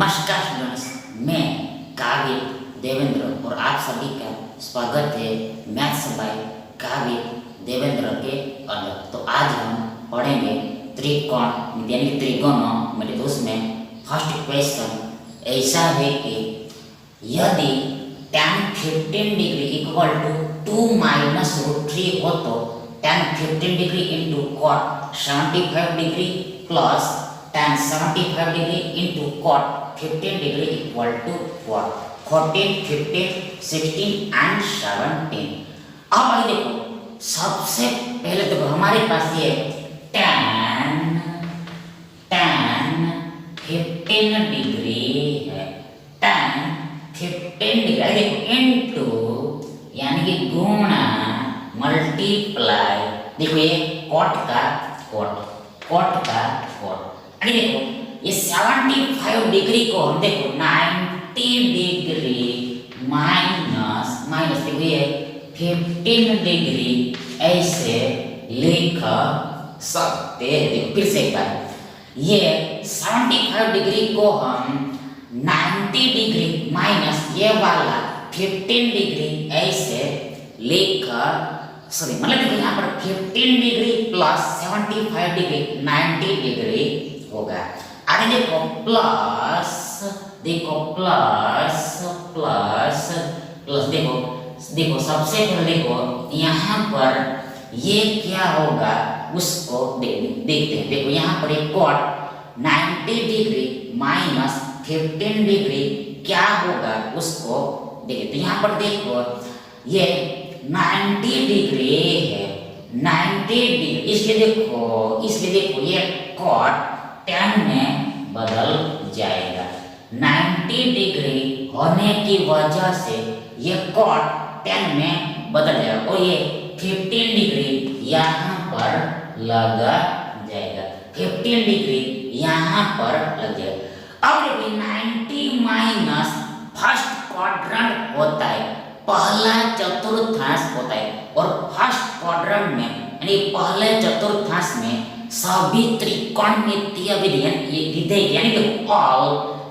नमस्कार स्टूडेंट्स, मैं काव्य देवेंद्र और आप सभी का स्वागत है मैथ्स बाय काव्य देवेंद्र के अंदर। तो आज हम पढ़ेंगे त्रिकोण यानी कि त्रिकोणमिति। तो उसमें फर्स्ट क्वेश्चन ऐसा है कि यदि tan 15 degree equal to 2 minus √3 हो तो tan 15 degree into cot 75 degree plus tan 75 degree into cot 15 degree equal to what? 14, 15, 16 and 17। अब आइए देखो, सबसे पहले देखो हमारे पास ये tan 15 डिग्री है। tan 15 डिग्री देखो इनटू यानी कि गुणा मल्टीप्लाई, देखो ये कॉट का कॉट अरे देखो ये 75 डिग्री को हम देखो 90 डिग्री माइनस देखो ये 15 डिग्री ऐसे लिख सकते हैं। देखो फिर से एक बार, ये 75 डिग्री को हम 90 डिग्री माइनस ये वाला 15 डिग्री ऐसे लिख मतलब देखो यहाँ पर 15 डिग्री प्लस 75 डिग्री 90 डिग्री होगा। आगे देखो प्लस देखो सबसे पहले देखो यहाँ पर ये क्या होगा उसको देखते हैं। देखो यहाँ पर एक कॉट 90 डिग्री माइनस 15 डिग्री क्या होगा उसको देखते। तो यहाँ पर देखो ये 90 डिग्री है, 90 डिग्री इसलिए देखो ये कॉट tan में बदल जाएगा। 90 डिग्री होने की वजह से ये कॉट tan में बदल जाएगा और ये 15 डिग्री यहाँ पर लगा जाएगा, 15 डिग्री यहाँ पर लग जाएगा। अब देखिए 90 माइनस फर्स्ट क्वाड्रेंट होता है, पहला चतुर्थांश होता है और फर्स्ट क्वाड्रेंट में यानी पहले चतुर्थांश में सभी त्रिकोणमितीय विधेय यानी कि ऑल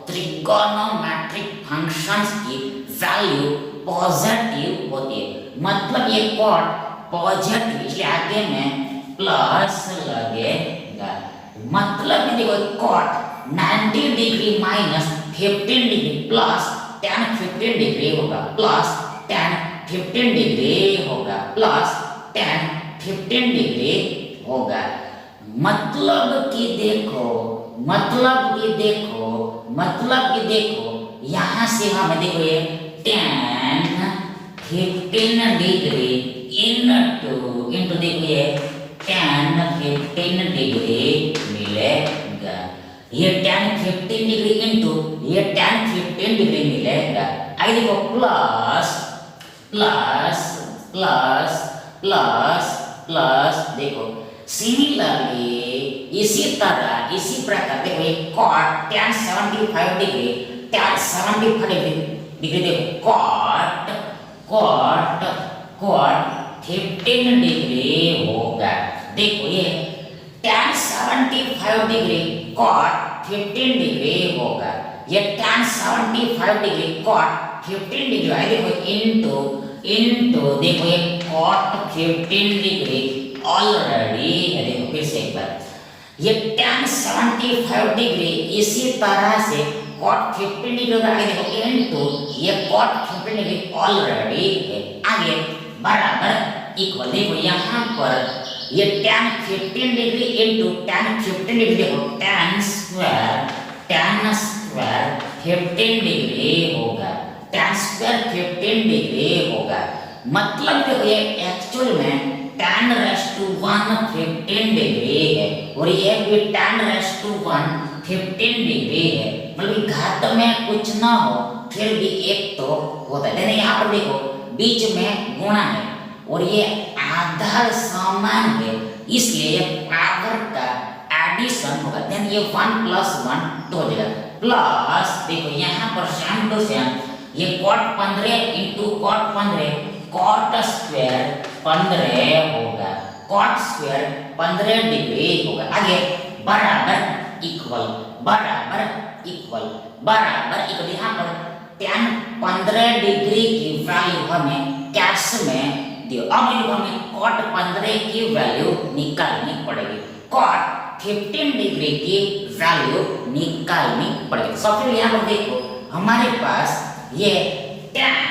त्रिकोणोमेट्रिक फंक्शंस की वैल्यू पॉजिटिव होती है। मतलब ये कॉट पॉजिटिव इसलिए आगे में प्लस लगेगा। मतलब देखो cot 90 degree minus 15 degree plus tan 15 degree होगा प्लस tan 15 डिग्री होगा प्लस tan 15 डिग्री होगा। मतलब कि देखो यहाँ से हमें देखो ये tan 15 डिग्री इंटू देखो ये tan 15 डिग्री मिलेगा। ये tan 15 डिग्री इंटू ये tan 15 डिग्री मिलेगा। आगे देखो प्लस देखो सिमिलरली इसी प्रकार देखो ये कॉट tan 75 डिग्री देखो कॉट 15 डिग्री होगा। देखो ये tan 75 डिग्री कॉट 15 डिग्री होगा। ये tan 75 डिग्री कॉट 15 डिग्री है। देखो इनटू देखो ये कॉट 15 डिग्री ऑलरेडी है। देखो फिर से एक बार, ये tan 75 डिग्री इसी तरह से cot 15 डिग्री होगा। आगे देखो इनटू ये cot 15 डिग्री ऑलरेडी है, आगे बराबर इक्वल। देखो यहाँ पर ये tan 15 degree into tan 15 degree देखो tan स्क्वायर 15 डिग्री होगा, tan स्क्वायर 15 डिग्री होगा। मतलब देखो ये एक्चुअल में tan रेज़ टू 1 15 डिग्री है और ये भी tan रेज़ टू 1 15 डिग्री है। मतलब घात में कुछ ना हो फिर भी एक तो होता है। लेकिन यहाँ पर देखो बीच में गुणा है और ये आधार समान है इसलिए ये पावर का एडिशन होगा। देन ये 1 प्लस 1 2 हो जाएगा। प्लस देखो यहाँ पर सेम टू सेम ये cot 15 into cot 15 cot square 15 होगा, cot स्क्वायर 15 डिग्री होगा। आगे बराबर इक्वल बराबर इक्वल यहाँ पर tan 15 डिग्री की वैल्यू हमें कैश में दियो। अब हमें cot 15 की वैल्यू निकालनी पड़ेगी, cot 15 डिग्री की वैल्यू निकालनी पड़ेगी। सबसे पहले यहाँ पर देखो हमारे पास ये tan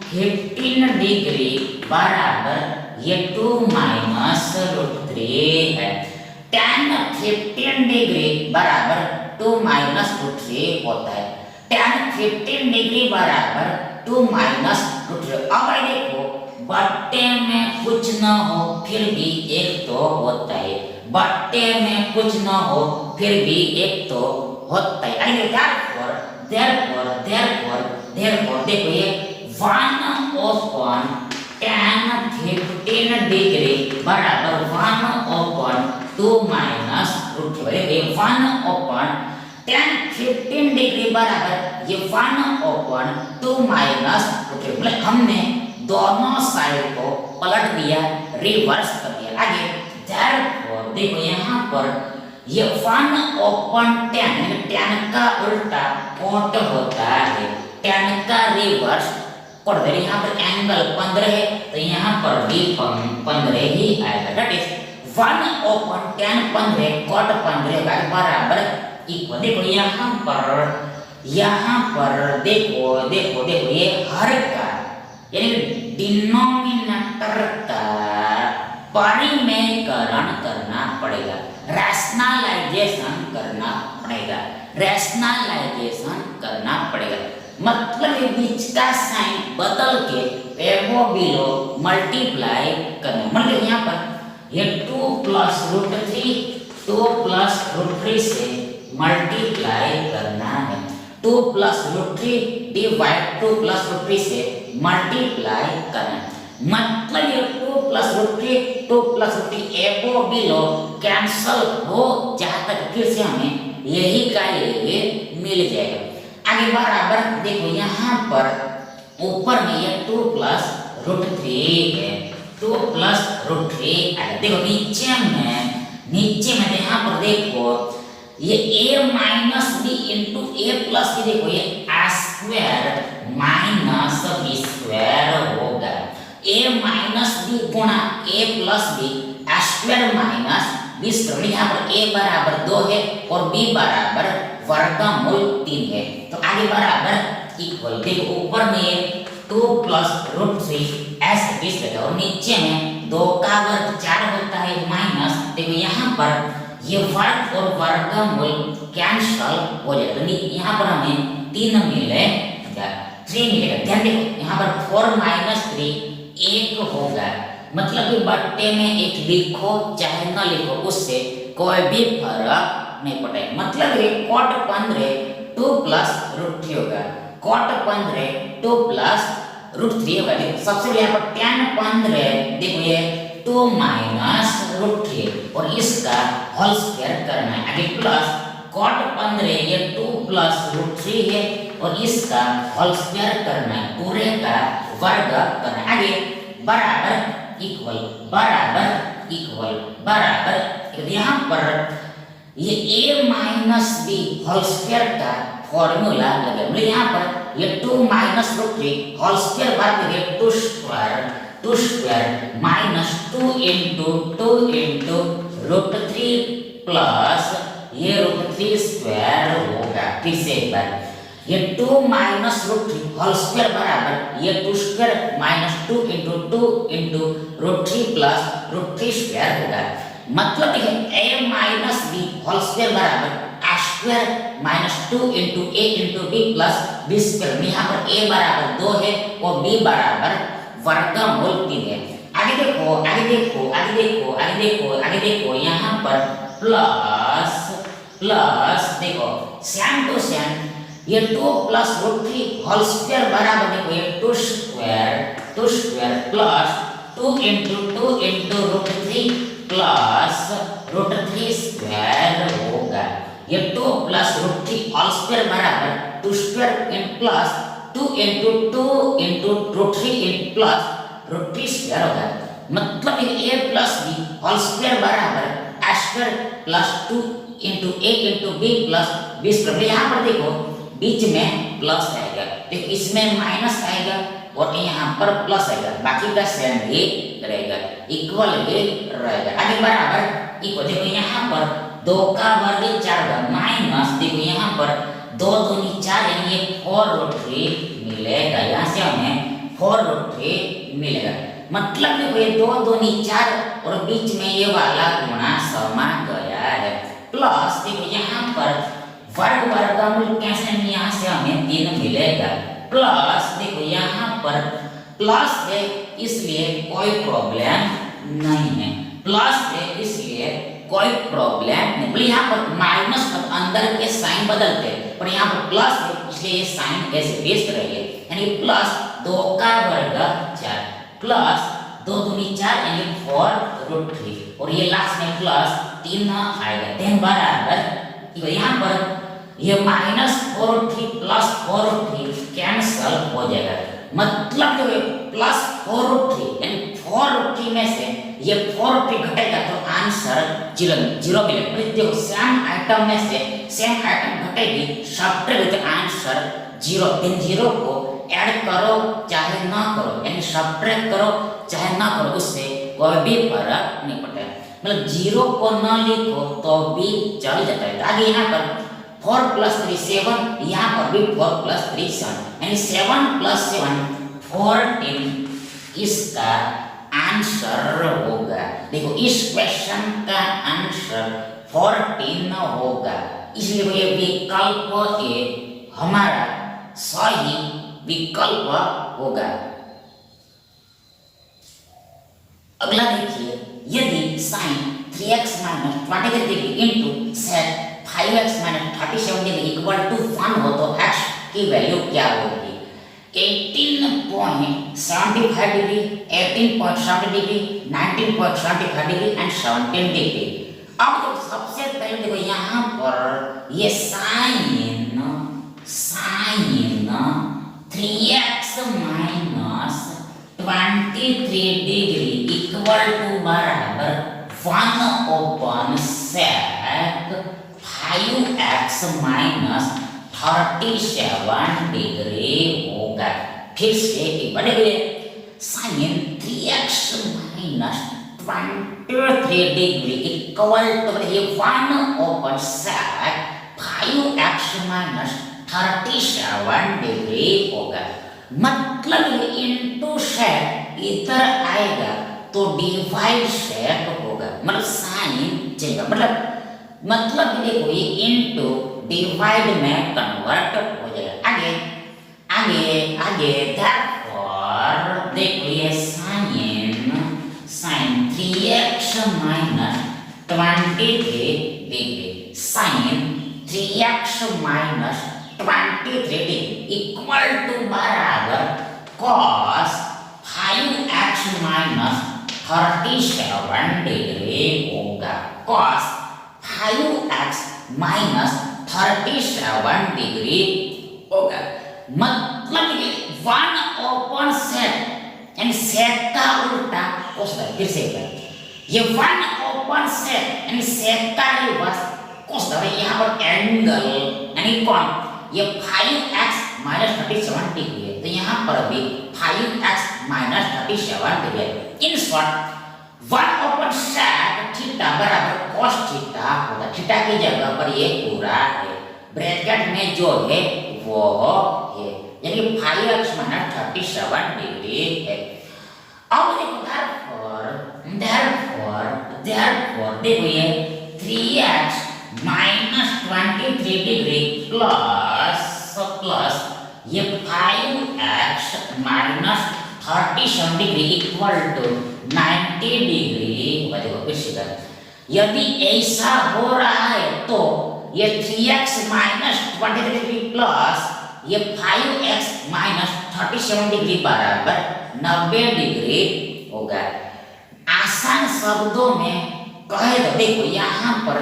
15 डिग्री बराबर ये 2 माइनस √3 है। tan 15 डिग्री बराबर 2 माइनस √3 होता है। tan 15 डिग्री बराबर 2 माइनस √3। अब देखो बट्टे में कुछ न हो फिर भी एक तो होता है, बट्टे में कुछ न हो फिर भी एक तो होता है। therefore देखो ये 1/tan 15 डिग्री बराबर 1/2 माइनस √3। 1/tan 15 डिग्री बराबर ये 1/2 माइनस √3। मतलब हमने दोनों साइड को पलट दिया, रिवर्स कर दिया। आगे therefore देखो यहाँ पर ये 1/tan tan का उल्टा cot होता है, tan का रिवर्स cot। यहाँ पर एंगल 15 है तो यहाँ पर भी 15 ही आएगा। दैट इज 1/tan 15 cot 15 बराबर इक्वल। देखो यहाँ पर देखो ये हर का यानी डिनोमिनेटर का परिमेयकरण करना पड़ेगा, रैशनलाइजेशन करना पड़ेगा। मतलब ये बीच का साइन बदल के एबो बिलो मल्टीप्लाई करना। मतलब यहाँ पर ये 2 प्लस √3 से मल्टीप्लाई करना है। 2 प्लस √3 डिवाइड 2 प्लस √3 से मल्टीप्लाई करना। मतलब ये 2 प्लस √3 एबो बिलो कैंसल हो जाता है, फिर से हमें यही का ये मिल जाएगा। आगे बराबर देखो यहाँ पर ऊपर में ये 2 प्लस √3 है, 2 प्लस √3 आएगा। देखो नीचे में यहाँ पर देखो ये a minus b into a plus b, देखो ये a square minus b square होगा। a माइनस बी गुणा a plus b square minus b square. यहाँ पर a बराबर 2 है और b बराबर वर्गमूल 3 है, तो आगे बराबर इक्वल। देखो ऊपर में 2 प्लस √3 ऐसे बीस लगा और नीचे में 2 का वर्ग 4 होता है माइनस। देखो यहाँ पर ये वर्ग और वर्गमूल कैंसल हो जाए तो यहाँ पर हमें 3 मिलेगा, 3 मिलेगा। ध्यान देखो यहाँ पर 4 माइनस 3 1 होगा। मतलब कि बट्टे में 1 लिखो चाहे न लिखो उससे कोई भी फर्क नहीं पड़ेगा। मतलब ये cot 15 2 प्लस √3 होगा, cot 15 2 प्लस √3 होगा। सबसे पहले यहाँ पर tan 15 देखो ये 2 माइनस √3 और इसका होल स्क्वायर करना है। आगे प्लस cot 15 ये 2 प्लस √3 है और इसका होल स्क्वायर करना है, पूरे का वर्ग करना है। आगे बराबर इक्वल यहाँ पर ये a minus b whole square का फॉर्मूला लगे। मतलब यहाँ पर ये 2 माइनस √3 होल स्क्वायर बार देंगे 2 स्क्वायर माइनस 2 इंटू √3 प्लस ये √3 स्क्वायर होगा। फिर से एक बार ये 2 माइनस √3 होल स्क्वायर बराबर ये 2 square minus 2 into √3 plus √3 square होगा। मतलब है a minus b whole square बराबर a square minus 2 into a into b plus b square. यहाँ पर a बराबर 2 है और b बराबर वर्गमूल 3 है। आगे देखो यहाँ पर प्लस देखो सेम टू सेम ये 2 प्लस √3 होल स्क्वायर बराबर देखो ये 2 square plus 2 into √3 plus √3 square होगा। ये 2 प्लस √3 होल स्क्वायर बराबर 2 स्क्वायर इन प्लस 2 इंटू √3 प्लस √3 स्क्वायर होगा। मतलब a plus b whole square बराबर a square plus 2 into a into b plus b square. यहाँ पर देखो बीच में प्लस आएगा, देखो इसमें माइनस आएगा और यहाँ पर प्लस आएगा, बाकी का सेम ही रहेगा, इक्वल ही रहेगा। आगे बराबर इक्वल, देखो यहाँ पर 2 का वर्ग 4 का माइनस, देखो यहाँ पर 2 दूनी 4 यानी ये 4√3 मिलेगा। यहाँ से हमें 4√3 मिलेगा, मतलब देखो ये 2 दूनी 4 और बीच में ये वाला गुणा समा गया है। प्लस देखो यहाँ पर वर्ग वर्गमूल कैंसिल, यहाँ से हमें 3 मिलेगा। प्लस देखो यहाँ पर प्लस है इसलिए कोई प्रॉब्लम नहीं है, प्लस है इसलिए कोई प्रॉब्लम नहीं। बोले यहाँ पर माइनस पर अंदर के साइन बदलते, पर यहाँ पर प्लस है इसलिए ये साइन ऐसे बेस्ट रहेगा, यानी प्लस 2 का वर्ग 4 प्लस 2 दूनी 4 यानी 4√3 और ये लास्ट में प्लस 3 आएगा। देन बराबर यहाँ पर ये माइनस 4√3 प्लस 4√3 कैंसल हो जाएगा, मतलब जो प्लस 4√3 यानी 4√3 में से ये 4√3 घटेगा तो आंसर 0 मिलेगा। देखो सेम आइटम में से सेम आइटम घटेगी, सब्ट्रैक्ट तो आंसर 0। इन 0 को ऐड करो चाहे ना करो, यानी सब्ट्रैक्ट करो चाहे ना करो, उससे कोई भी फर्क नहीं पड़ता है। मतलब 0 को ना लिखो तो भी चल जाता है। आगे यहाँ पर 4 + 3 7, यहाँ पर भी 4 + 3 7 यानी 7 + 7 14 इसका आंसर होगा। देखो इस क्वेश्चन का आंसर 14 होगा, इसलिए ये विकल्प ए हमारा सही विकल्प होगा। अगला देखिए, यदि sin 3x - 23 degree into sec 5x - 37 degree equal to 1 हो तो x की वैल्यू क्या होगी? 18.75 degree, 18.70 degree, 19.75 degree and 17 degree. अब तो सबसे पहले देखो यहाँ पर ये sin 3x - 23 degree equal to बराबर 1/sec 5x - 37 डिग्री होगा। फिर से एक बड़े हुए sin 3x - 23 degree equal to ये 1/sec 5x - 37 डिग्री होगा। मतलब ये इनटू sec इधर आएगा तो डिवाइड sec होगा, मतलब साइन चलेगा, मतलब देखो ये इनटू डिवाइड में कन्वर्ट हो जाएगा। आगे आगे आगे therefore देखो ये sin 3x - 23 degree sin 3x - 23 degree equal to बराबर cos 5x - 37 डिग्री होगा। cos 5x - 37 डिग्री होगा, मतलब ये 1/sec यानी sec का उल्टा cos है। फिर से ये 1/sec यानी sec का रिवर्स cos है। यहाँ पर एंगल यानी कौन, ये 5x - 37 डिग्री है, तो यहाँ पर भी 5x - 37 डिग्री है। इन शॉर्ट 1/sec थीटा बराबर cos थीटा होगा। थीटा की जगह पर ये पूरा है, ब्रैकेट में जो है वो है, यानी 5x - 37 डिग्री है। अब देखो therefore देखो ये 3x - 23 डिग्री प्लस ये 5x - 37 degree equal to 90 degree होगा। देखो फिर से यदि ऐसा हो रहा है तो ये 3x - 23 डिग्री प्लस ये 5x - 37 डिग्री बराबर 90 डिग्री होगा। आसान शब्दों में कहे तो देखो यहाँ पर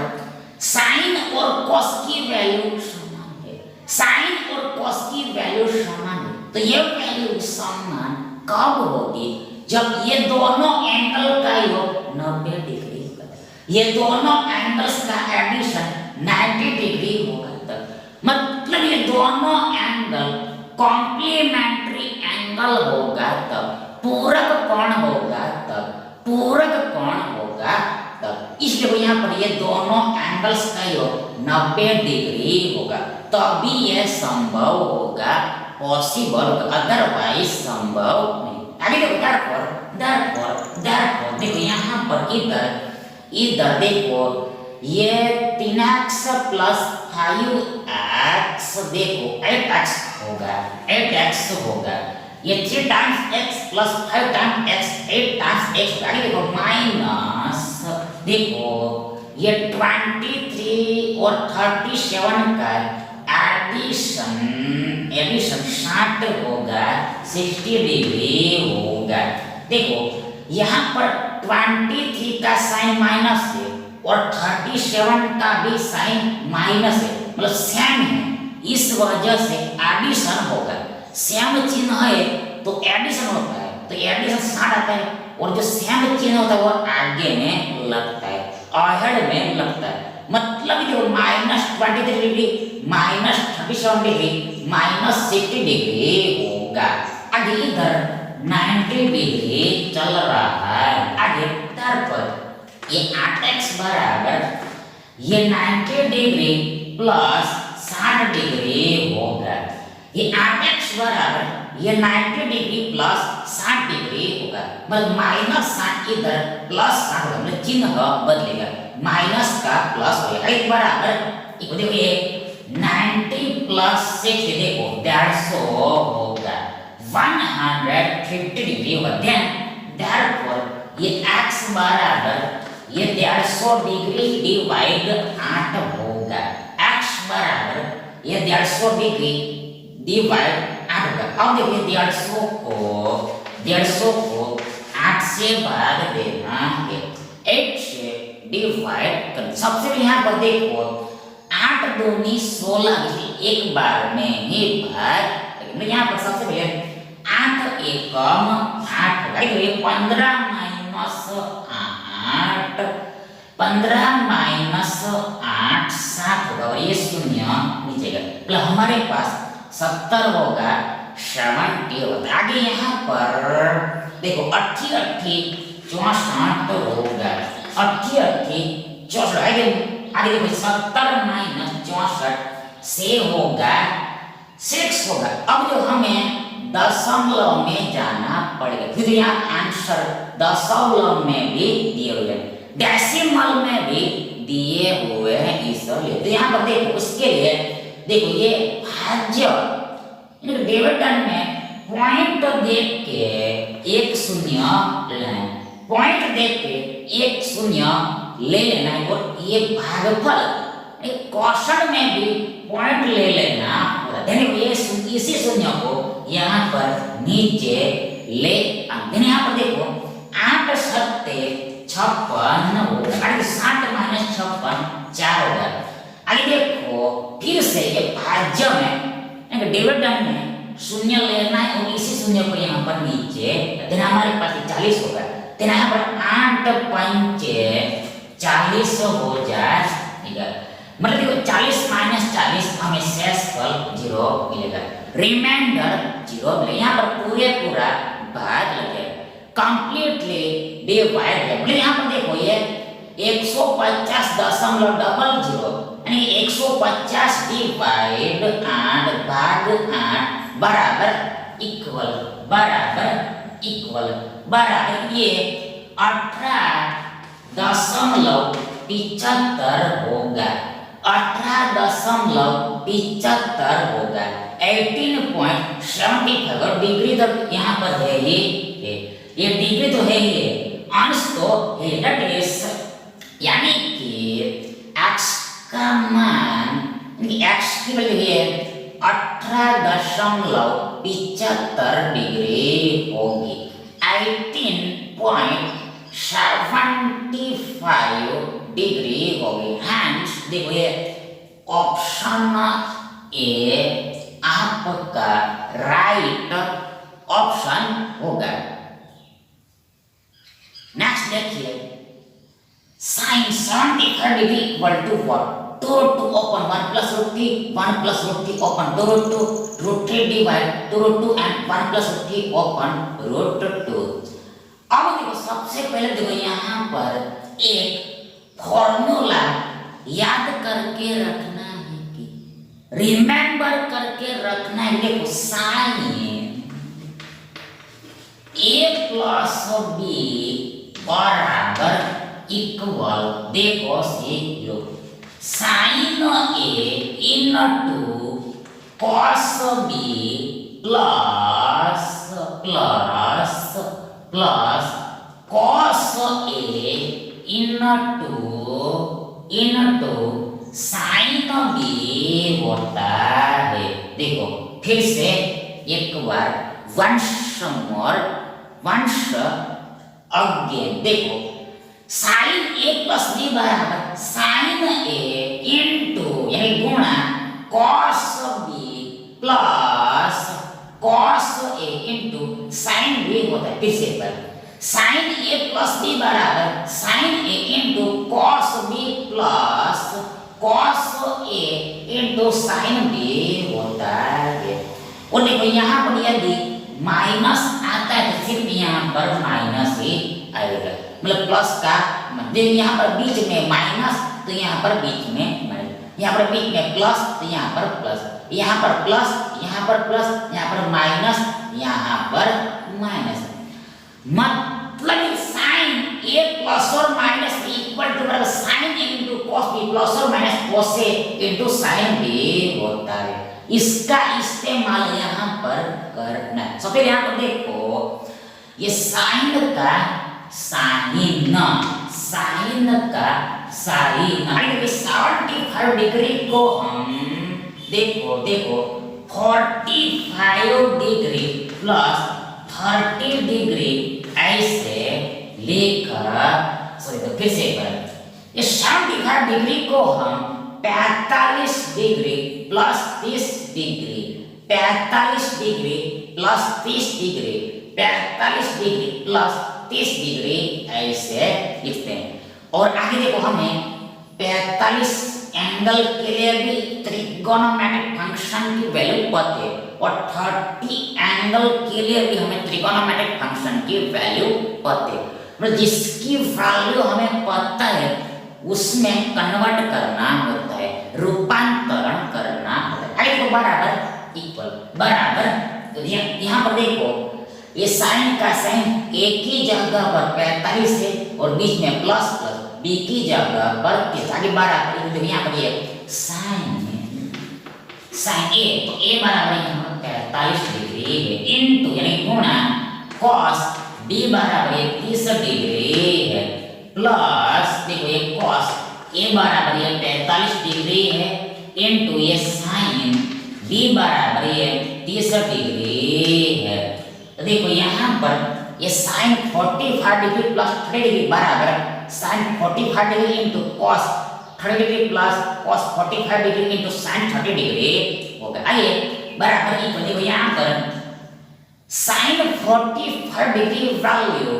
साइन और cos की वैल्यू समान है, साइन और cos की वैल्यू समान है, तो ये वैल्यू समान कब होगी? जब ये दोनों एंगल का योग 90 डिग्री होगा, ये दोनों एंगल्स का एडिशन 90 डिग्री होगा तब। मतलब ये दोनों एंगल कॉम्प्लीमेंट्री एंगल होगा तब, पूरक कोण होगा तब, पूरक कोण होगा तब। इसलिए यहाँ पर ये दोनों एंगल्स का योग 90 डिग्री होगा, तभी ये संभव होगा, पॉसिबल होगा, अदरवाइज संभव नहीं। आगे देखो therefore देखो यहाँ पर इधर देखो ये 3x प्लस 5x देखो 8x होगा, 8x होगा। ये 3 times x plus 5 times x 8 times x आगे देखो माइनस देखो ये 23 और 37 का एडिशन 60 होगा, 60 डिग्री होगा। देखो यहाँ पर 23 का साइन माइनस है और 37 का भी साइन माइनस है, मतलब सेम है, इस वजह से एडिशन होगा। सेम चिन्ह है तो एडिशन होता है, तो एडिशन 60 आता है, और जो सेम चिन्ह होता है वो आगे में लगता है, अहेड में लगता है। मतलब जो minus 23 degree minus 37 degree minus 60 degree होगा। आगे इधर 90 डिग्री चल रहा है। आगे पर ये 8x बराबर ये 90 डिग्री प्लस 60 डिग्री होगा। ये 8x बराबर ये 90 डिग्री प्लस 60 डिग्री होगा, मतलब माइनस 60 इधर प्लस 60 होगा, मतलब चिन्ह बदलेगा, माइनस का प्लस होगा। एक बराबर देखो ये 90 प्लस 60 देखो 150 होगा, 150 डिग्री होगा। therefore ये x बराबर ये 150 डिग्री डिवाइड 8 होगा, x बराबर ये 150 डिग्री डिवाइड 8 होगा। अब देखिए 150 को 8 से भाग देना है, 8 से डिवाइड कर। सबसे पहले यहाँ पर देखो 8 दूनी 16 एक बार में ही भाग, यहाँ पर सबसे पहले 8 एकम 8 होगा, ये 15 माइनस 8 15 माइनस 8 7 होगा, और ये शून्य नीचे का, मतलब हमारे पास 70 होगा, 70 होगा। आगे यहाँ पर देखो 80 64 होगा, 80 64 आगे देखो 70 माइनस 64 से होगा 6 होगा। अब जो हमें दशमलव में जाना पड़ेगा, फिर यहाँ आंसर दशमलव में भी दिए हुए हैं, डेसिमल में भी दिए हुए हैं, इसलिए तो यहाँ पर देखो उसके लिए देखो ये भाज्य डिविजन में पॉइंट देख के एक शून्य लेना, पॉइंट देख के एक शून्य ले लेना है, और ये भागफल क्वेश्चन में भी पॉइंट ले लेना होगा। ये इसी शून्य को यहाँ पर नीचे ले आते हैं। यहाँ पर देखो 8 सत्ते 56 होगा, 60 माइनस 56 4 होगा। आगे देखो फिर से ये भाज्य में डिविजन में शून्य लेना है, और इसी शून्य को यहाँ पर नीचे देना, हमारे पास 40 होगा, तो यहाँ पर 8 पंचे 40 हो जाएगा, मतलब देखो 40 माइनस 40 हमें शेषफल 0 मिलेगा, रिमाइंडर 0 मिलेगा। यहाँ पर पूरा भाग लगेगा, कंप्लीटली डिवाइड है, मतलब यहाँ पर देखो ये 150.00 यानी 150 डिवाइड 8 भाग 8 बराबर ये 18.75 होगा, 18.75 होगा, 18.75 डिग्री तक यहाँ पर है, ये डिग्री तो है, ये अंश तो है, दैट इज यानी कि x का मान x की वैल्यू है 18.75 डिग्री होगी, 18.75 डिग्री होगी। हैंस देखो ये ऑप्शन ए आपका राइट ऑप्शन होगा। नेक्स्ट देखिए sin 75 degree equal to what, two root two open 1 plus root 3 1 plus root 3 open 2 root 3 divide 2 root 2 and 1 plus root 3 open root 2। अब देखो सबसे पहले देखो यहाँ पर एक फॉर्मूला याद करके रखना है कि रिमेंबर करके रखना है। देखो साइन a प्लस b बराबर इक्वल देखो से लो sine a into cos b plus cos a into sine b होता है। देखो फिर से एक बार वंश अगेन देखो साइन a प्लस b बराबर साइन a इनटू यानी गुणा cos b plus cos a into sine b होता है। फिर से एक बार साइन a प्लस b बराबर sine a into cos b plus cos a into sine b होता है। और देखो यहाँ पर यदि माइनस आता है तो सिर्फ यहाँ पर माइनस ही आएगा, मतलब प्लस का देखो यहाँ पर बीच में माइनस तो यहाँ पर बीच में माइनस, यहाँ पर बीच में प्लस तो यहाँ पर प्लस, यहाँ पर प्लस, यहाँ पर प्लस, यहाँ पर माइनस, यहाँ पर माइनस। मतलब साइन a प्लस और माइनस इक्वल टू बराबर sine a into cos b plus और minus cos a into sine b होता है। इसका इस्तेमाल यहाँ पर करना है। सबसे यहाँ पर देखो ये साइन का साइन 75 डिग्री को हम देखो 45 डिग्री प्लस 30 डिग्री ऐसे लेकर तो फिर से ये 75 डिग्री को हम 45 degree plus 30 degree 45 degree plus 30 degree 45 degree plus 30 degree ऐसे लिखते हैं। और आगे देखो हमें 45 एंगल के लिए भी त्रिकोणोमेट्रिक फंक्शन की वैल्यू पता है और 30 एंगल के लिए भी हमें त्रिकोणोमेट्रिक फंक्शन की वैल्यू पता है। मतलब जिसकी वैल्यू हमें पता है उसमें कन्वर्ट करना होता है, रूपांतरण करना होता है। आई तो बराबर इक्वल बराबर तो यहाँ पर देखो ये साइन का साइन एक ही जगह पर 45 है और बीच में प्लस प्लस बी की जगह पर आगे बराबर तो यहाँ पर ये साइन ए तो ए बराबर यहाँ पर 45 डिग्री है इनटू यानी गुणा कॉस बी बराबर 30 डिग्री है प्लस देखो ये cos a बराबर ये 45 डिग्री है इनटू ये sin b बराबर ये 30 डिग्री है। तो देखो यहाँ पर ये sin 45 डिग्री प्लस 30 डिग्री बराबर sin 45 degree into cos 30 degree plus cos 45 degree into sin 30 degree होगा। आइए बराबर इक्वल देखो यहाँ पर sin 45 डिग्री वैल्यू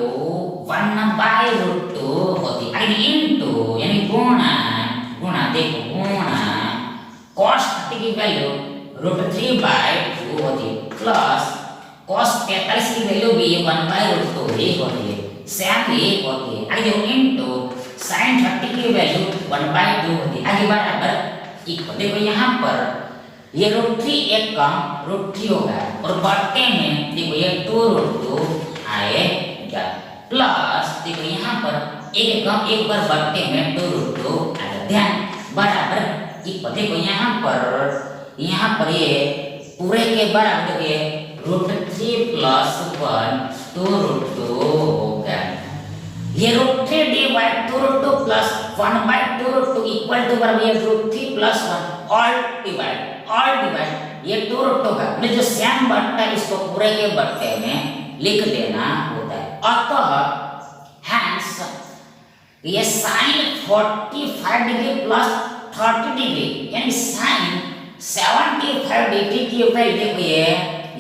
1/√2 होती है इनटू यानी गुणा देखो गुणा cos 30 की वैल्यू √3/2 होती है प्लस cos 45 की वैल्यू भी 1/√2 ही होती है सेम ही होती है। आगे देखो इनटू sin 30 की वैल्यू 1/2 होती है आगे बराबर इक्वल देखो यहाँ पर ये √3 एक कम √3 होगा और बटे में देखो ये 2√2 आएगा प्लस देखो यहाँ पर एक कम एक बार बट्टे में 2√2 आएगा। ध्यान बराबर इक्वल देखो यहाँ पर ये पूरे के बराबर ये √3 प्लस 1 2√2 होगा। ये √3 डिवाइड 2√2 प्लस 1/2√2 इक्वल टू बराबर ये √3 प्लस 1 ऑल डिवाइड ये 2√2 का मतलब जो सेम बट्टा है इसको पूरे के बट्टे में लिख देना होता है। अतः हैंस ये sin 45 डिग्री प्लस 30 डिग्री यानी sin 75 डिग्री की वैल्यू देखो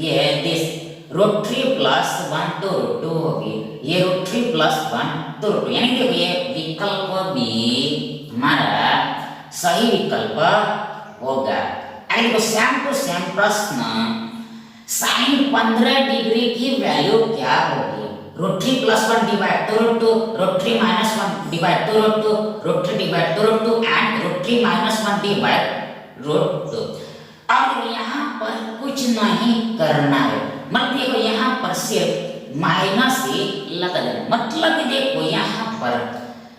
ये दिस √3 प्लस 1 2√2 होगी ये √3 प्लस 1 2√2 यानी देखो ये विकल्प बी हमारा सही विकल्प होगा। आगे देखो सेम टू सेम प्रश्न, साइन 15 डिग्री की वैल्यू क्या होगी? √3 + 1 divide two √2, √3 - 1 divide two √2, √3 divide two √2 and √3 - 1 divide √2। अब यहाँ पर कुछ नहीं करना है, मतलब देखो यहाँ पर सिर्फ माइनस ही लगा देना, मतलब कि देखो यहाँ पर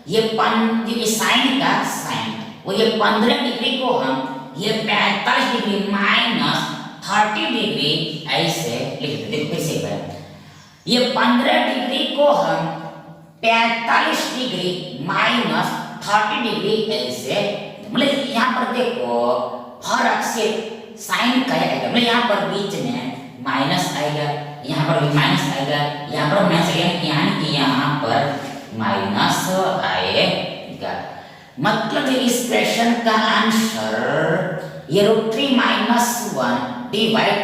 ये साइन का साइन, वो ये 15 डिग्री को हम ये 45 डिग्री माइनस 30 डिग्री ऐसे लिख देते। देखो कैसे करें, ये 15 डिग्री को हम 45 डिग्री माइनस 30 डिग्री ऐसे, मतलब यहाँ पर देखो फर्क से साइन का आएगा, मतलब यहाँ पर बीच में माइनस आएगा, यहाँ पर भी माइनस आएगा, यहाँ पर माइनस आएगा, यानी कि यहाँ पर माइनस आएगा। मतलब इस क्वेश्चन का आंसर ये √3 - 1 डिवाइड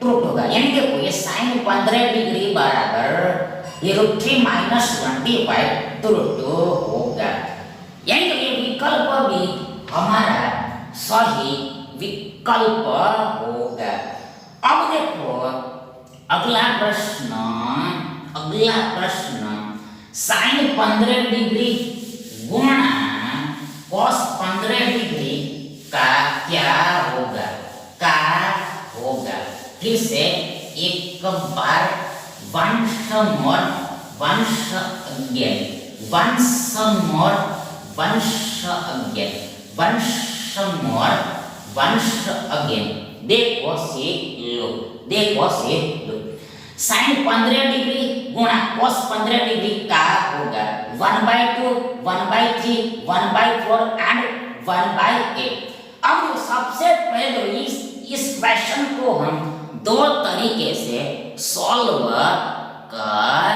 टू होगा, यानी देखो ये साइन 15 डिग्री बराबर ये √3 - 1 डिवाइड टू होगा, यानी कि ये विकल्प भी हमारा सही विकल्प होगा। अब देखो अगला प्रश्न, साइन 15 डिग्री गुणा कॉस 15 डिग्री का क्या होगा? फिर से एक बार once again देखो से लो, साइन 15 डिग्री गुणा कॉस 15 डिग्री का होगा 1/2, 1/3, 1/4 एंड 1/8। अब सबसे पहले इस क्वेश्चन को हम दो तरीके से सॉल्व कर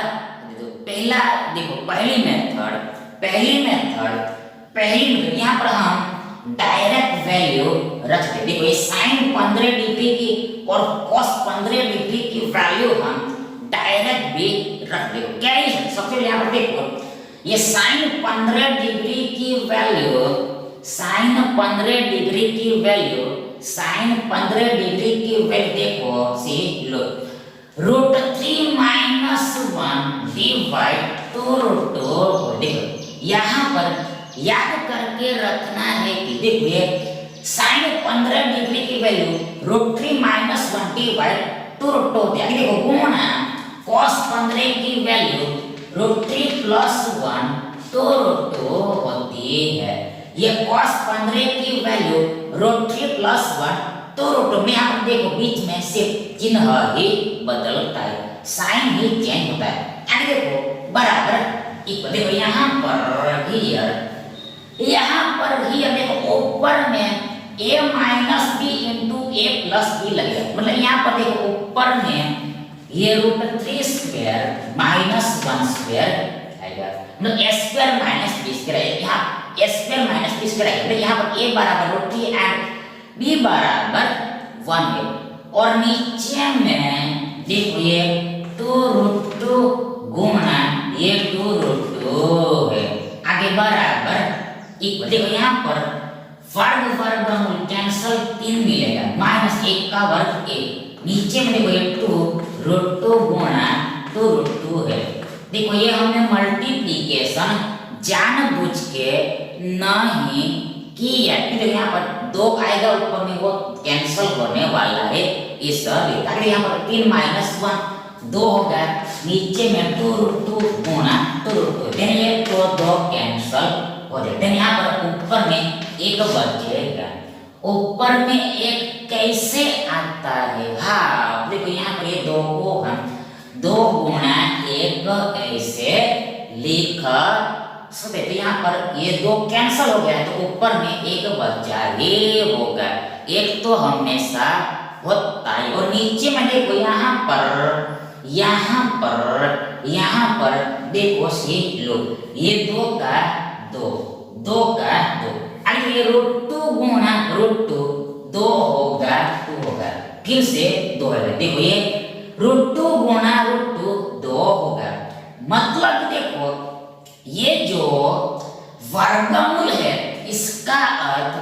दो। पहला देखो पहली मेथड यहाँ पर हम डायरेक्ट वैल्यू रखते। देखो ये साइन 15 डिग्री की और कॉस 15 डिग्री की वैल्यू हम डायरेक्ट भी रख दे। क्या है सबसे पहले यहाँ पर देखो ये साइन 15 डिग्री की वैल्यू, साइन 15 डिग्री की वैल्यू देखो सी लो √3 - 1 डिवाइड टू √2। देखो यहाँ पर याद करके रखना है कि देखो ये साइन 15 डिग्री की वैल्यू √3 - 1 डिवाइड टू √2 होती है। देखो गुणा cos 15 की वैल्यू √3 + 1 टू √2 होती है। ये cos 15 की वैल्यू √3 + 1 टू √2 में यहाँ पर देखो बीच में सिर्फ चिन्ह ही बदलता है, साइन ही चेंज होता है। आगे देखो बराबर इक्वल, देखो यहाँ पर हियर देखो ऊपर में a - b * a + b लगेगा, मतलब यहाँ पर देखो ऊपर में ये √3² - 1² आएगा, मतलब a² - b² है। यहाँ a² - b² है, यहाँ पर a बराबर √3 एंड b बराबर 1 है, और नीचे में देखो ये 2√2 गुणा ये 2√2 है। आगे बराबर इक्वल, देखो यहाँ पर वर्गमूल कैंसल 3 मिलेगा, -1 का वर्ग 1, नीचे में देखो ये 2√2 गुणा 2√2 है। देखो ये हमने मल्टीप्लिकेशन जानबूझ के नहीं किया, देखो यहाँ पर 2 आएगा ऊपर में, वो कैंसल होने वाला है इस तरह। यहाँ पर 3 - 1 2 होगा, नीचे में 2√2 गुणा 2√2, ये 2 कैंसल हो जाएगा। यहाँ पर ऊपर में 1 बचेगा, ऊपर में 1 कैसे आता है? हाँ देखो यहाँ पर ये 2 को हम 2 गुणा 1 ऐसे लिख सकते, तो यहाँ पर ये 2 कैंसल हो गया, तो ऊपर में 1 बचा ही होगा, 1 तो हमेशा होता है। और नीचे में देखो यहाँ पर देखो सी लो ये 2 का 2 अरे ये √2 गुणा √2 2 होगा, 2 होगा, फिर से 2 है। देखो ये √2 गुणा √2 2 होगा, मतलब देखो ये जो वर्गमूल है इसका अर्थ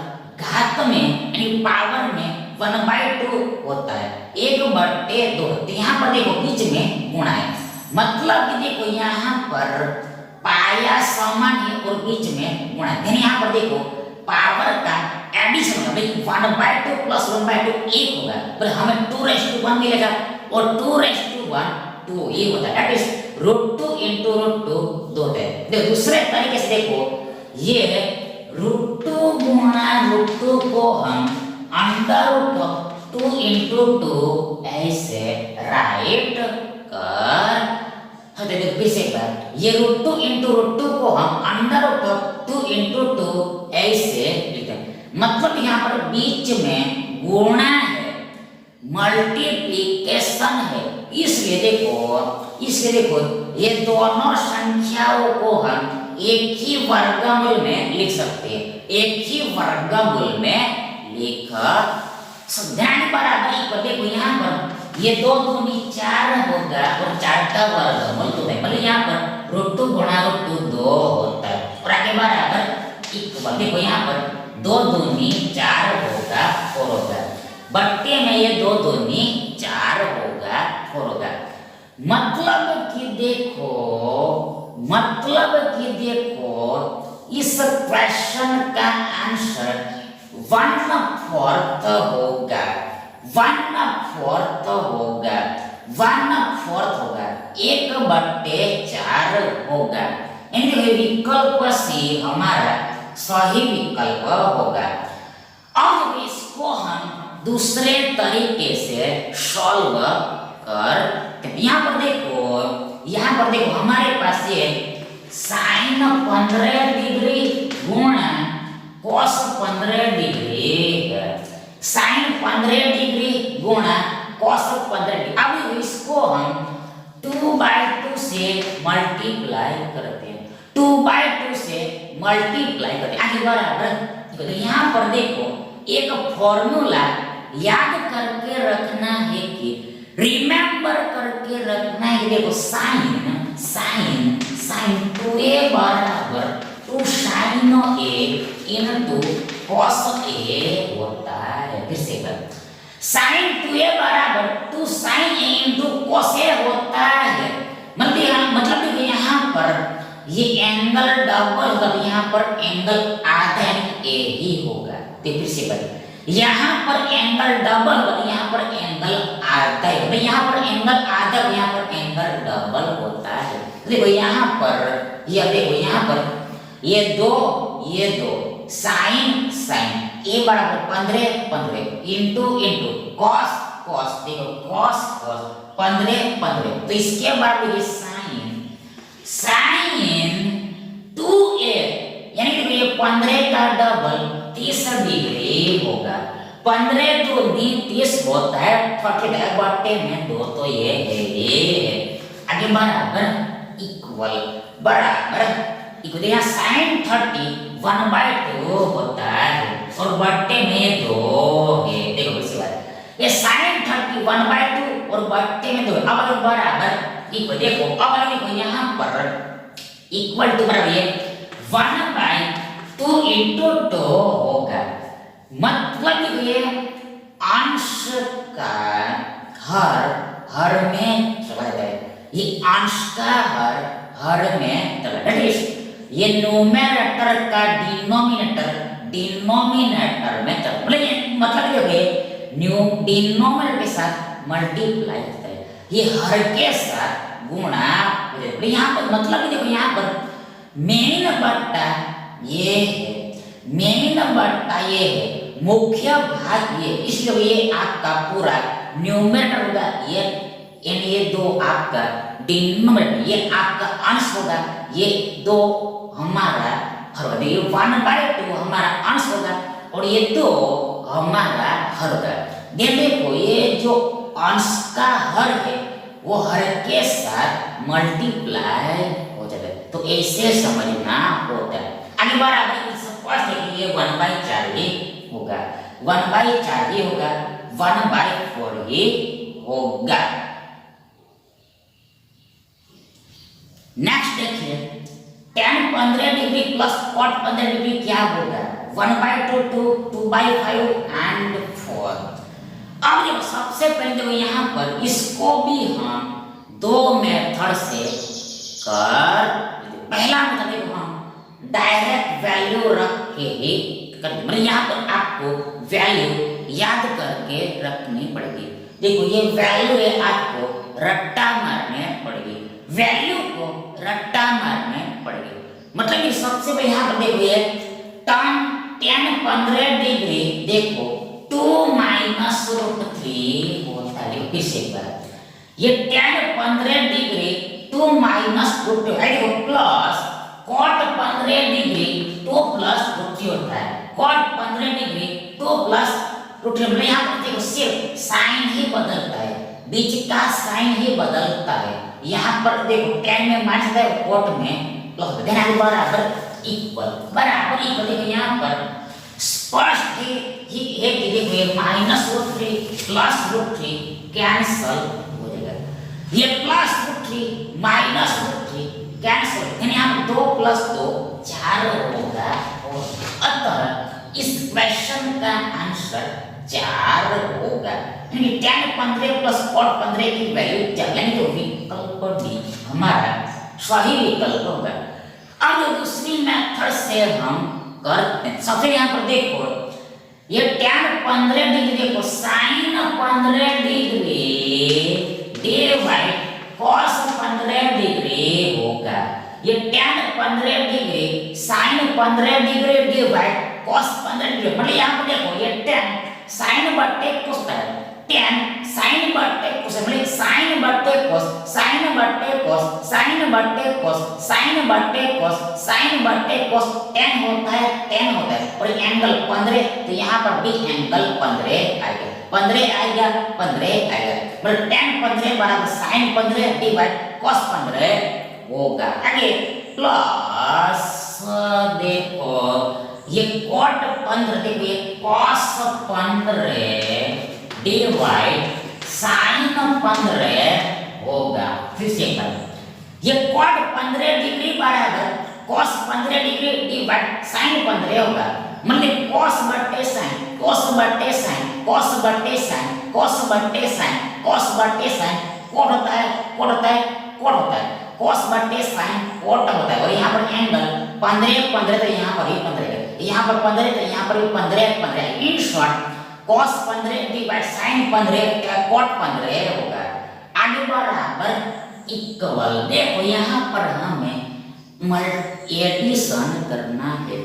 घात में यानी पावर में 1/2 होता है, 1/2। तो यहाँ पर देखो बीच में गुणा है, मतलब कि देखो यहाँ पर पाया समान है और बीच में गुणा है। यहाँ पर देखो पावर का एडिशन होगा, भाई 1/2 प्लस 1/2 1 होगा, पर हमें 2:1 मिलेगा और 2:1 2 ये होता है, दैट इज √2 into √2 2 होता है। देखो दूसरे तरीके से देखो, ये √2 गुणा √2 को हम √2 into 2 ऐसे राइट कर। देखो फिर से एक बार, ये √2 into √2 को हम √2 into 2 ऐसे लिखते हैं, मतलब यहाँ पर बीच में गुणा है, मल्टीप्लिकेशन है। इसलिए देखो ये दोनों संख्याओं को हम एक ही वर्गमूल में लिख सकते हैं, एक ही वर्गमूल में लिख ध्यान बराबर इक्वल। देखो यहाँ पर ये 2 दूनी 4 होगा और 4 का वर्गमूल तो है, मतलब यहाँ पर √2 गुणा √2 2 होता है और आगे बराबर इक्वल। देखो यहाँ पर 2 दूनी 4 होगा 4 होगा, बट्टे में ये 2 दूनी 4 होगा 4 होगा। मतलब कि देखो इस क्वेश्चन का आंसर 1/4 होगा, 1/4 होगा, 1/4 होगा, 1/4 होगा। यानी विकल्प सी हमारा सही विकल्प होगा। अब इसको हम दूसरे तरीके से सॉल्व कर, यहाँ पर देखो हमारे पास ये sin 15 डिग्री गुणा cos 15 डिग्री है, sin 15 डिग्री गुणा cos 15 डिग्री। अब इसको हम 2/2 से मल्टीप्लाई करते हैं, 2/2 से मल्टीप्लाई करते हैं आगे बराबर। तो यहाँ पर देखो एक फॉर्मूला याद करके रखना है कि रिमेंबर करके रखना है, देखो sin 2a बराबर 2 sin a into cos a होता है। फिर से sin 2a बराबर 2 sin a into cos a होता है। मतलब देखो यहाँ पर ये एंगल डबल होगा, यहाँ पर एंगल आधा a ही होगा। तो फिर से यहाँ पर एंगल डबल होगा, यहाँ पर एंगल आधा है, यहाँ पर एंगल आधा, यहाँ पर एंगल डबल होता है। देखो यहाँ पर ये दो साइन a बराबर 15 इंटू cos देखो cos 15 तो इसके बाद ये साइन 2a यानी कि ये 15 का डबल 30 डिग्री होगा। 15 दूनी 30 होता है, 40 बट्टे में 2 तो ये है। आगे बराबर इक्वल यहाँ sin 30 1/2 होता है और बट्टे में 2 है। देखो इसी बात ये sin 30 1/2 और बट्टे में 2। अब बराबर इक्वल, देखो अब यहाँ पर इक्वल टू बराबर ये 1/2 into 2 होगा, मतलब ये अंश का हर में चला जाएगा, ये अंश का हर में चला जाएगा। ये न्यूमरेटर का डिनोमिनेटर में चला, मतलब ये डिनोमिनेटर के साथ मल्टीप्लाई होता है, ये हर के साथ गुणा। यहाँ पर मतलब देखो यहाँ पर मेन बट्टा ये है, मुख्य भाग ये, इसलिए ये आपका पूरा न्यूमरेटर होगा, ये 2 आपका डिनोमिनेटर, ये आपका अंश होगा, ये 2 हमारा हर होगा, ये 1/2 हमारा अंश होगा और ये 2 हमारा हर होगा। देखो ये जो अंश का हर है वो हर के साथ मल्टीप्लाई हो जाता है, तो ऐसे समझना होता है। आगे बराबर स्पष्ट है कि ये 1/4 ही होगा, 1/4 ही होगा, 1/4 ही होगा। नेक्स्ट देखिए tan 15 degree plus cot 15 degree क्या होगा। 1/2 2, 2/5 एंड 4। अब देखो सबसे पहले देखो यहाँ पर इसको भी हम दो मेथड से कर, पहला मेथड देखो हम डायरेक्ट वैल्यू रख के ही कर, मतलब यहाँ पर आपको वैल्यू याद करके रखनी पड़ेगी। देखो ये वैल्यू है, आपको रट्टा मारने पड़ेगी, वैल्यू को रट्टा मारने पड़ेगी। मतलब कि सबसे पहले यहाँ पर देखो ये tan 15 डिग्री देखो 2 माइनस √3 होता है। फिर से एक बार ये tan 15 डिग्री 2 माइनस √3 देखो प्लस cot 15 डिग्री 2 प्लस √3 होता है। cot 15 डिग्री 2 प्लस √3 मतलब यहाँ पर देखो सिर्फ साइन ही बदलता है, बीच का साइन ही बदलता है। यहाँ पर देखो tan में माइनस है, cot में प्लस होता है, बराबर इक्वल देखो यहाँ पर स्पष्ट ही है कि देखो ये माइनस √3 प्लस √3 कैंसल हो जाएगा, ये प्लस √3 माइनस √3 कैंसल, यानी यहाँ पर 2 प्लस 2 4 होगा। अतः इस क्वेश्चन का आंसर 4 होगा, यानी tan 15 प्लस cot 15 की वैल्यू 4, यानी तो विकल्प डी हमारा सही विकल्प होगा। अब दूसरी मेथड से हम करते हैं। सबसे यहाँ पर देखो ये tan 15 डिग्री देखो sin 15 degree divide cos 15 degree होगा। ये tan 15 degree sin 15 degree divide cos 15 degree, मतलब यहाँ पर देखो ये tan sin बट्टे cos है, tan sin बट्टे cos मतलब sin बट्टे cos sin बट्टे cos sin बट्टे cos sin बट्टे cos sin बट्टे cos tan होता है और एंगल 15, तो यहाँ पर भी एंगल 15 आएगा, 15 आएगा, 15 आएगा, मतलब tan 15 बराबर sin 15 डिवाइड cos 15 होगा। आगे प्लस देखो ये cot 15 देखो ये cos 15 डिवाइड sin 15 होगा। फिर से ये cot 15 डिग्री बराबर cos 15 डिग्री डिवाइड sin 15 होगा, मतलब cos बट्टे sin cos बट्टे sin cos बट्टे sin cos बट्टे sin cos बट्टे sin cot होता है cot होता है cot होता है, cos बट्टे sin cot होता है। और यहाँ पर एंगल 15 15 तो यहाँ पर ही 15 है, यहाँ पर 15 तो यहाँ पर भी 15 15, in short cos 15 divide sin 15 का cot 15 होगा। आगे बराबर इक्वल देखो यहाँ पर हमें एडिशन करना है,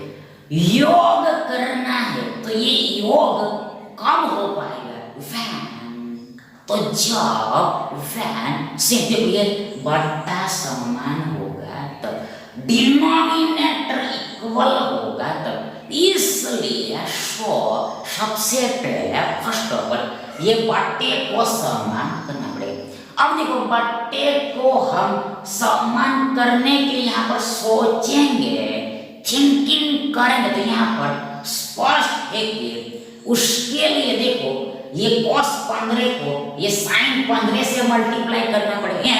योग करना है, तो ये योग कब हो पाएगा? वैन, तो जब वैन से देखो ये बट्टा समान होगा तब डिनोमिनेटर इक्वल होगा तब, इसलिए सबसे पहले फर्स्ट ऑफ ऑल ये बट्टे को समान करना पड़ेगा। अब देखो बट्टे को हम समान करने के लिए यहाँ पर सोचेंगे, थिंकिंग करेंगे, तो यहाँ पर स्पष्ट है कि उसके लिए देखो ये cos 15 को ये sin 15 से मल्टीप्लाई करना पड़ेगा,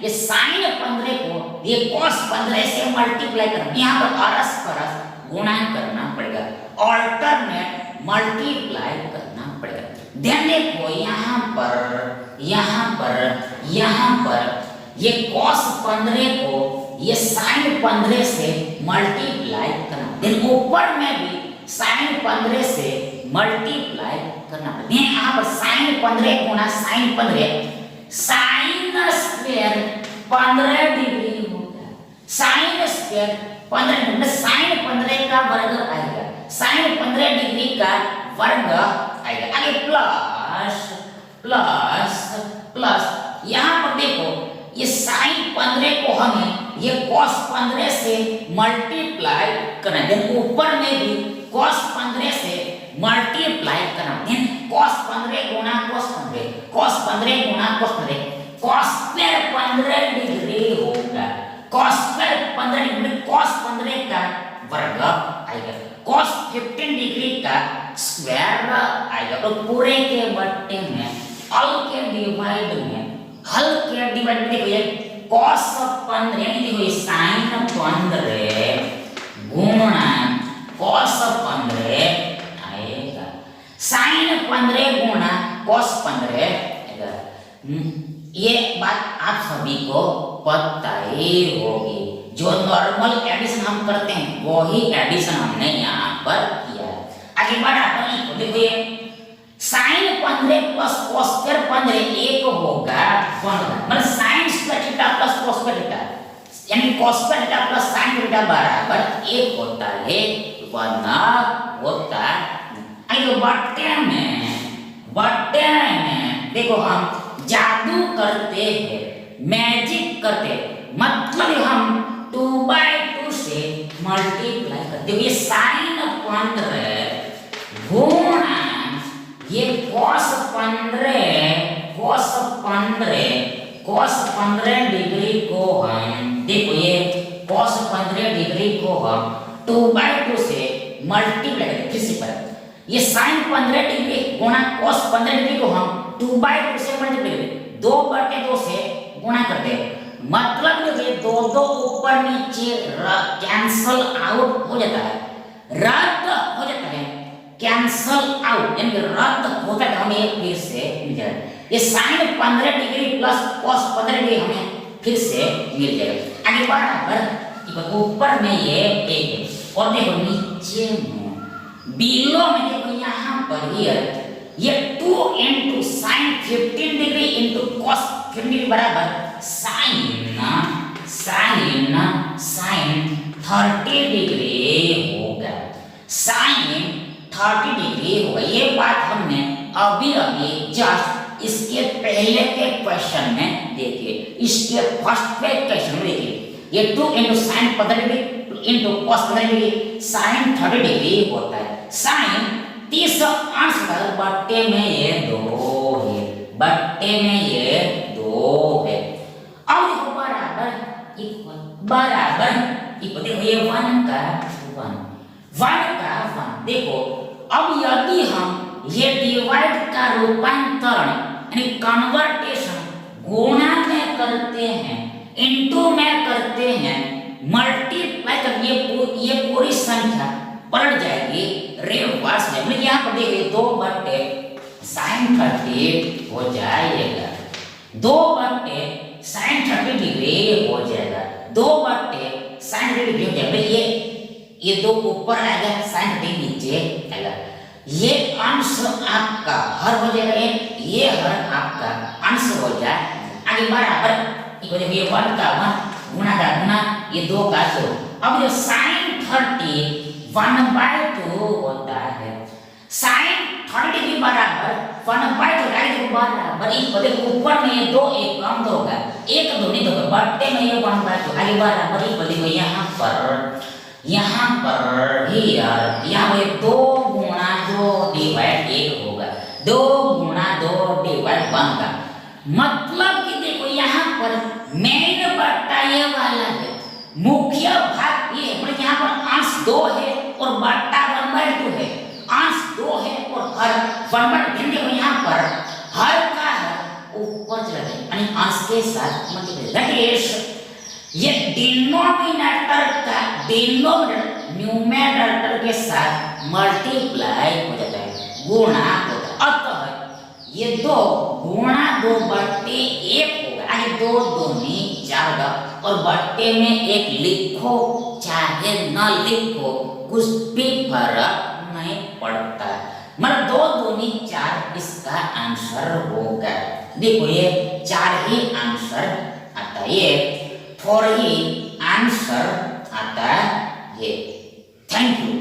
ये sin 15 को ये cos 15 से मल्टीप्लाई करना, यहाँ पर अरस परस गुणा करना पड़ेगा, ऑल्टरनेट मल्टीप्लाई करना पड़ेगा। ध्यान देखो यहाँ पर ये cos 15 को ये sin 15 से मल्टीप्लाई करना, देन ऊपर में भी sin 15 से मल्टीप्लाई करना पड़ेगा। यहाँ पर sin 15 गुणा sin 15 sin स्क्वायर 15 डिग्री होगा, sin स्क्वायर 15 डिग्री sin 15 का वर्ग आएगा, sin 15 डिग्री का वर्ग आएगा। आगे प्लस प्लस प्लस यहाँ पर देखो ये sin 15 को हमें ये cos 15 से मल्टीप्लाई करना, देन ऊपर में भी cos 15 से मल्टीप्लाई करना, देन cos 15 गुणा cos 15 cos 15 गुणा cos 15 cos स्क्वायर 15 डिग्री होगा, cos स्क्वायर 15 डिग्री cos 15 का वर्ग आएगा, cos 15 डिग्री का स्क्वायर आएगा। तो पूरे के बट्टे में हल के डिवाइड में देखो ये cos 15 यानी देखो ये sin 15 गुणा cos 15 15 गुणा cos 15, ये बात आप सभी को पता ही होगी। जो नॉर्मल एडिशन हम करते हैं वही एडिशन हमने यहाँ पर किया है। आगे बढ़ा अपन देखो ये sin 15 प्लस cos 15 एक होगा 1, मतलब sin square theta plus cos square theta, यानी cos square theta plus sin theta बराबर 1 होता है, 1 होता है। आगे बट्टे में देखो हम जादू करते हैं, मैजिक करते हैं, मतलब हम 2/2 से मल्टीप्लाई करते हैं। ये sin 15 गुणा ये cos 15 डिग्री को हम देखो ये cos 15 डिग्री को हम 2/2 से मल्टीप्लाई करते। फिर से पर ये sin 15 डिग्री गुणा cos 15 डिग्री को हम 2/2 से मल्टीप्लाई करते, 2/2 से गुणा करते हैं। मतलब देखिए दो ऊपर नीचे कैंसल आउट हो जाता है, रद्द हो जाता है, कैंसल आउट यानी रद्द होता है। हमें फिर से मिल जाएगा ये sin 15 degree plus cos 15 degree हमें फिर से मिल जाएगा। आगे बराबर ऊपर में ये एक है और देखो नीचे में बिलो में देखो यहाँ पर ये 2 into sin 15 degree into cos 15 degree बराबर sin 30 डिग्री होगा, sin 30 डिग्री होगा। ये बात हमने अभी जस्ट इसके पहले के क्वेश्चन में देखिए, इसके फर्स्ट के क्वेश्चन में देखिए ये 2 into sin 15 degree into cos 15 degree sin 30 degree होता है। sin 30 अंश बट्टे में ये 2 है, बट्टे में ये 2 है। अब देखो बराबर इक्वल देखो ये 1 का 1 देखो। अब यदि हम ये डिवाइड का रूपांतरण यानी कन्वर्टेशन गुणा में करते हैं, इनटू में करते हैं, मल्टीप्लाई कर ये पूरी संख्या पलट जाएगी, रिवर्स है। मतलब यहाँ पर देखिए 2/sin 30 हो जाएगा, 2/sin 30 डिग्री हो जाएगा, 2/sin 30 डिग्री हो जाएगा। ये 2 ऊपर आएगा, sin 30 नीचे आएगा। ये अंश आपका हर हो जाएगा, ये हर आपका अंश हो जाए। आगे बराबर ये 1 का 1 गुणा का गुणा, ये 2 का 2। अब जो sin 30 1/2 होता है, sin 30 डिग्री बराबर 1/2 राइट बराबर देखो ऊपर में ये 2 एक कम होगा, 1 2 नहीं होगा, बट्टे में ये 1/2 आगे बराबर देखो यहाँ पर ही यहाँ ये 2 गुणा 2 डिवाइड 1 होगा, 2 गुणा 2 डिवाइड 1 का मतलब कि देखो यहाँ पर मेन बट्टा ये वाला है, मुख्य भाग ये, मतलब यहाँ पर अंश 2 है और बट्टा 1/2 है, अंश 2 है और हर 1/2। देखो यहाँ पर हर का ऊपर चला जाए यानी अंश के साथ मल्टीप्लाई, ये डिनोमिनेटर का न्यूमरेटर के साथ मल्टीप्लाई हो जाता है, गुणा होता है। अतः ये 2 गुणा 2/1 होगा, आगे 2 दूनी 4 होगा और बट्टे में 1 लिखो चाहे न लिखो कुछ भी फर्क नहीं पड़ता, मतलब 2 दूनी 4 इसका आंसर होगा। देखो ये 4 ही आंसर आता है, ये 4 ही आंसर आता है। Thank you.